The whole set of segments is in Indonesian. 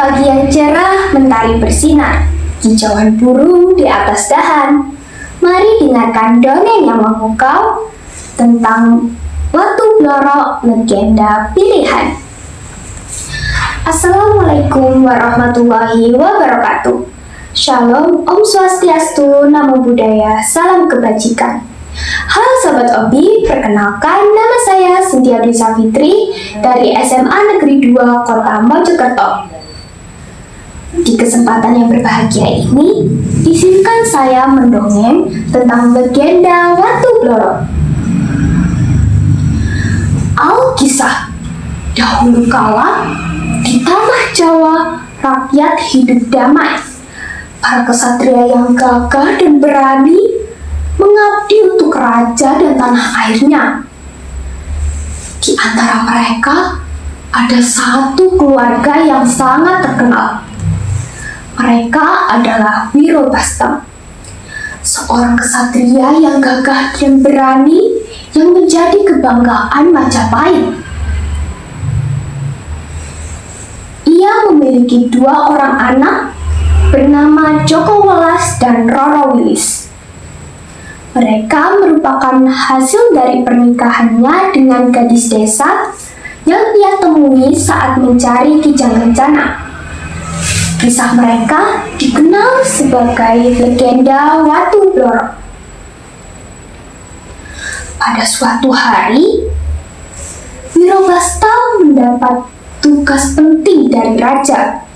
Pagi yang cerah, mentari bersinar, kicauan burung di atas dahan. Mari dengarkan dongeng yang memukau tentang Watu Blorok, legenda pilihan. Assalamualaikum warahmatullahi wabarakatuh. Shalom, Om Swastiastu, Namo Buddhaya, salam kebajikan. Halo Sobat Obi, perkenalkan nama saya Cynthia Dwi Savitri dari SMA Negeri 2 Kota Mojokerto. Di kesempatan yang berbahagia ini, izinkan saya mendongeng tentang legenda Watu Blorok. Alkisah, dahulu kala di tanah Jawa, rakyat hidup damai. Para kesatria yang gagah dan berani mengabdi untuk raja dan tanah airnya. Di antara mereka ada satu keluarga yang sangat terkenal. Mereka adalah Wirobastam, seorang kesatria yang gagah dan berani yang menjadi kebanggaan Majapahit. Ia memiliki 2 orang anak bernama Joko Welas dan Roro Wilis. Mereka merupakan hasil dari pernikahannya dengan gadis desa yang ia temui saat mencari Kijang Kencana. Kisah mereka dikenal sebagai legenda Watu Blorok. Pada suatu hari, Wirobastam mendapat tugas penting dari raja.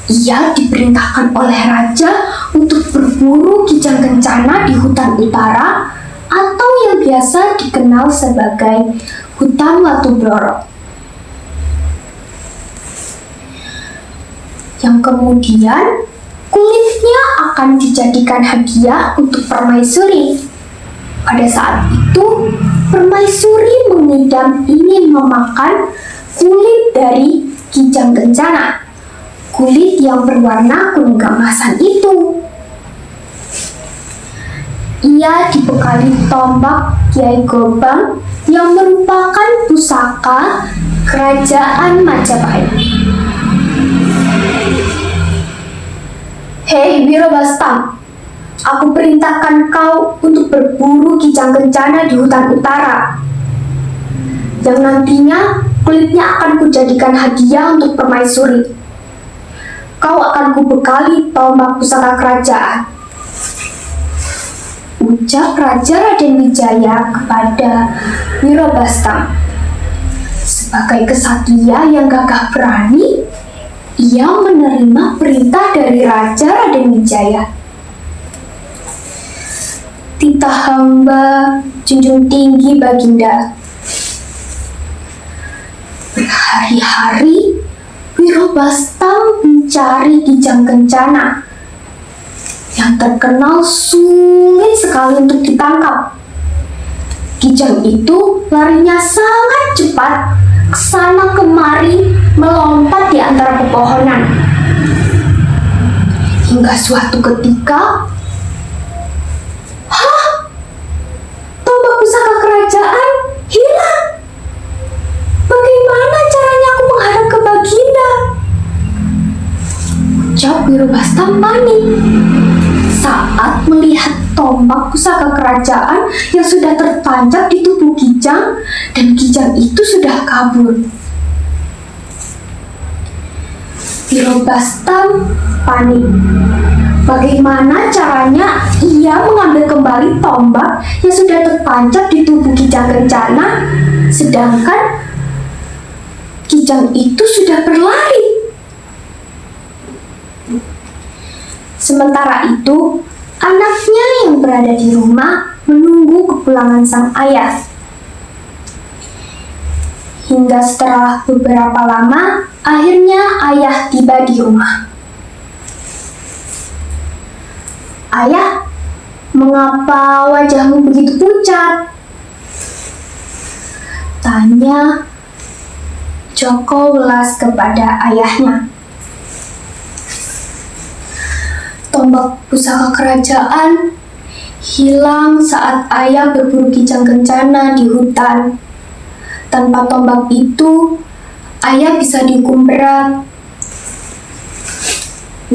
Ia diperintahkan oleh raja untuk berburu Kijang Kencana di hutan utara atau yang biasa dikenal sebagai hutan Watu Blorok, yang kemudian kulitnya akan dijadikan hadiah untuk permaisuri. Pada saat itu, permaisuri mengidam ingin memakan kulit dari Kijang Kencana, kulit yang berwarna kuning keemasan itu. Ia dibekali tombak Kiai Gobang yang merupakan pusaka kerajaan Majapahit. Hei Wirobastam, aku perintahkan kau untuk berburu Kijang Kencana di hutan utara, yang nantinya kulitnya akan kujadikan hadiah untuk permaisuri. Kau akan kubekali tombak pusaka kerajaan, ucap Raja Raden Wijaya kepada Wirobastam. Sebagai kesatria yang gagah berani, ia menerima perintah dari Raja Raden Wijaya. Titah hamba junjung tinggi Baginda. Berhari-hari Wirobastam mencari Kijang Kencana yang terkenal sulit sekali untuk ditangkap. Kijang itu larinya sangat cepat, kesana kemari melompat di antara pepohonan. Hingga suatu ketika, tombak pusaka kerajaan hilang. Bagaimana caranya aku menghadap ke Baginda? Ucap Wirobastam panik saat melihat tombak pusaka kerajaan yang sudah tertancap di tubuh Kijang, dan Kijang itu sudah kabur. Wirobastam panik. Bagaimana caranya ia mengambil kembali tombak yang sudah tertancap di tubuh Kijang Kencana, sedangkan Kijang itu sudah berlari. Sementara itu, anaknya yang berada di rumah menunggu kepulangan sang ayah. Hingga setelah beberapa lama, akhirnya ayah tiba di rumah. Ayah, mengapa wajahmu begitu pucat? Tanya Joko Welas kepada ayahnya. Tombak pusaka kerajaan hilang saat ayah berburu Kijang Kencana di hutan. Tanpa tombak itu, ayah bisa dihukum berat.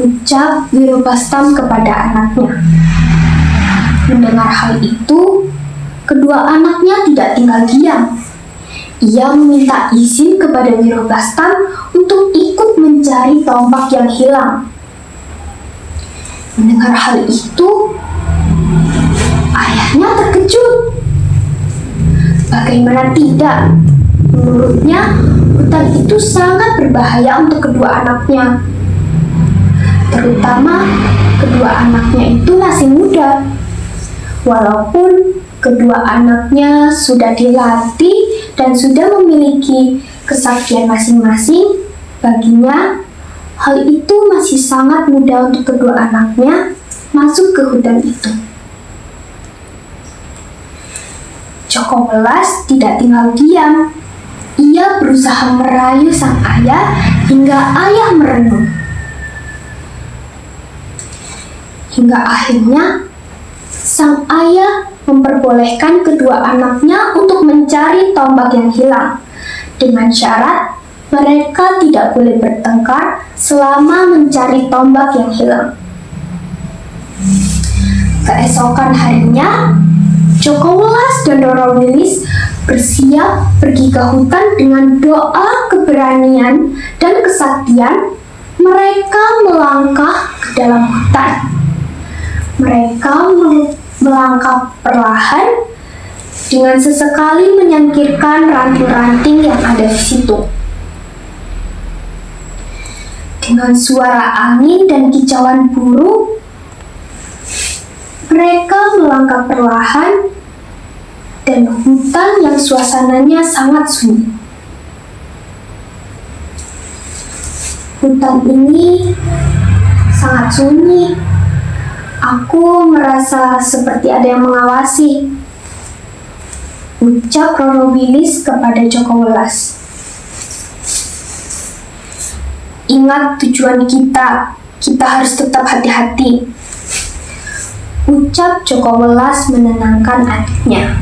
ucap Wirobastam kepada anaknya. Mendengar hal itu, kedua anaknya tidak tinggal diam. Ia meminta izin kepada Wirobastam untuk ikut mencari tombak yang hilang. Mendengar hal itu, ayahnya terkejut. Bagaimana tidak? Menurutnya, hutan itu sangat berbahaya untuk kedua anaknya. Terutama, kedua anaknya itu masih muda. Walaupun kedua anaknya sudah dilatih dan sudah memiliki kesaktian masing-masing, baginya hal itu masih sangat mudah untuk kedua anaknya masuk ke hutan itu. Joko Welas tidak tinggal diam. Ia berusaha merayu sang ayah hingga ayah merenung. Hingga akhirnya sang ayah memperbolehkan kedua anaknya untuk mencari tombak yang hilang dengan syarat mereka tidak boleh bertengkar selama mencari tombak yang hilang. Keesokan harinya, Joko Welas dan Roro Wilis bersiap pergi ke hutan dengan doa keberanian dan kesaktian. Mereka melangkah ke dalam hutan. Mereka melangkah perlahan dengan sesekali menyingkirkan ranting-ranting yang ada di situ. Dengan suara angin dan kicauan burung, mereka melangkah perlahan dan hutan yang suasananya sangat sunyi. Hutan ini sangat sunyi. Aku merasa seperti ada yang mengawasi, ucap Roro Wilis kepada Joko Welas. Ingat tujuan kita harus tetap hati-hati, ucap Joko Welas menenangkan adiknya.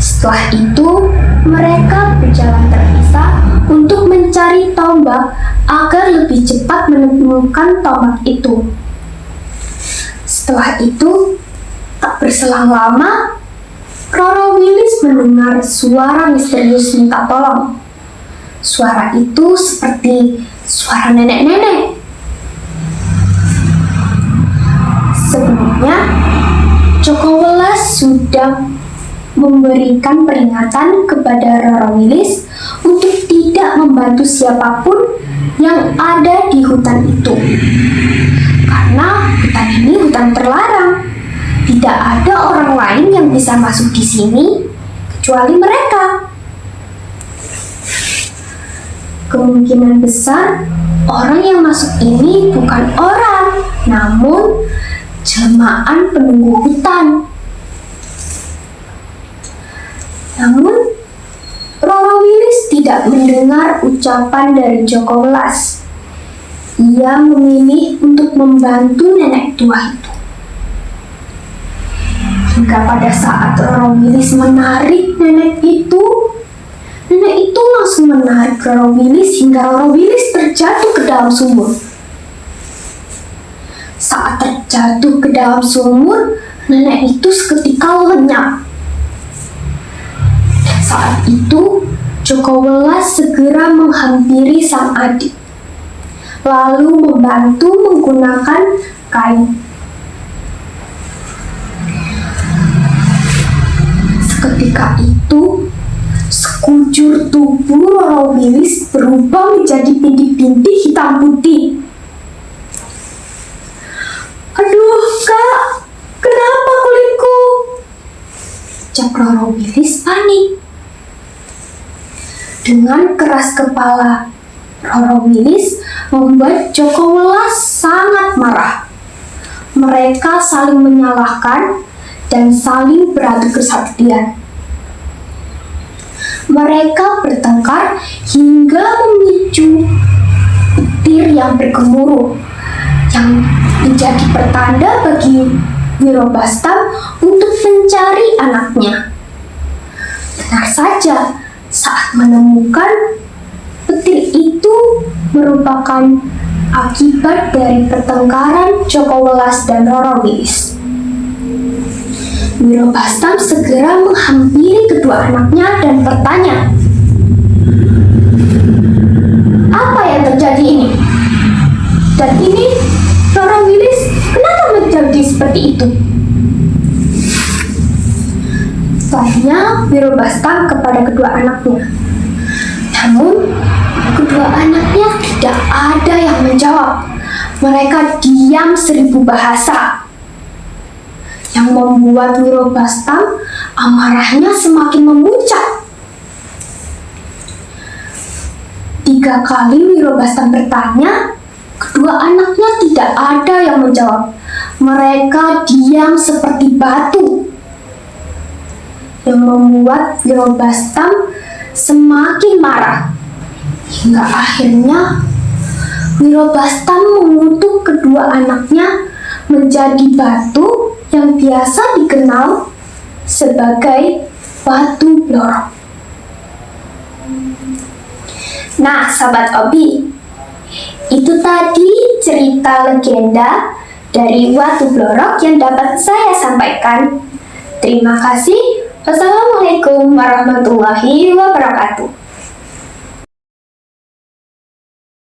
Setelah itu, mereka berjalan terpisah untuk mencari tombak agar lebih cepat menemukan tombak itu. Setelah itu, tak berselang lama, Roro Wilis mendengar suara misterius minta tolong. Suara itu seperti suara nenek-nenek. Sebelumnya, Joko Welas sudah memberikan peringatan kepada Roro Wilis untuk tidak membantu siapapun yang ada di hutan itu. Karena hutan ini hutan terlarang. Tidak ada orang lain yang bisa masuk di sini kecuali mereka. Kemungkinan besar orang yang masuk ini bukan orang, namun jelmaan penunggu hutan. Namun, Roro Wilis tidak mendengar ucapan dari Joko Welas. Ia memilih untuk membantu nenek tua itu. Hingga pada saat Roro Wilis menarik nenek itu langsung menarik Roro Wilis hingga Roro Wilis terjatuh ke dalam sumur. Saat terjatuh ke dalam sumur, nenek itu seketika lenyap. Saat itu, Joko Welas segera menghampiri sang adik, lalu membantu menggunakan kain. Seketika itu, sekujur tubuh Roro Wilis berubah menjadi bintik-bintik hitam putih. "Aduh, Kak, kenapa kulitku?" ucap Roro Wilis panik. Dengan keras kepala, Roro Wilis membuat Joko Welas sangat marah. Mereka saling menyalahkan dan saling beradu kesaktian. Mereka bertengkar hingga memicu petir yang bergemuruh, yang menjadi pertanda bagi Wirobastam untuk mencari anaknya. Benar saja, saat menemukan petir itu merupakan akibat dari pertengkaran Joko Welas dan Roro Wilis. Wiro Bastam segera menghampiri kedua anaknya dan bertanya, "Apa yang terjadi ini? Dan ini Roro Wilis kenapa menjadi seperti itu?" Tanya Wiro Bastam kepada kedua anaknya. Namun, kedua anaknya tidak ada yang menjawab. Mereka diam 1000 bahasa. Yang membuat Wiro Bastam amarahnya semakin memuncak. 3 kali Wiro Bastam bertanya, kedua anaknya tidak ada yang menjawab. Mereka diam seperti batu. Yang membuat Wiro Bastam semakin marah. Hingga akhirnya Wiro Bastam mengutuk kedua anaknya menjadi batu yang biasa dikenal sebagai batu blorok. Nah, sahabat Obi, itu tadi cerita legenda dari Watu Blorok yang dapat saya sampaikan. Terima kasih. Wassalamualaikum warahmatullahi wabarakatuh.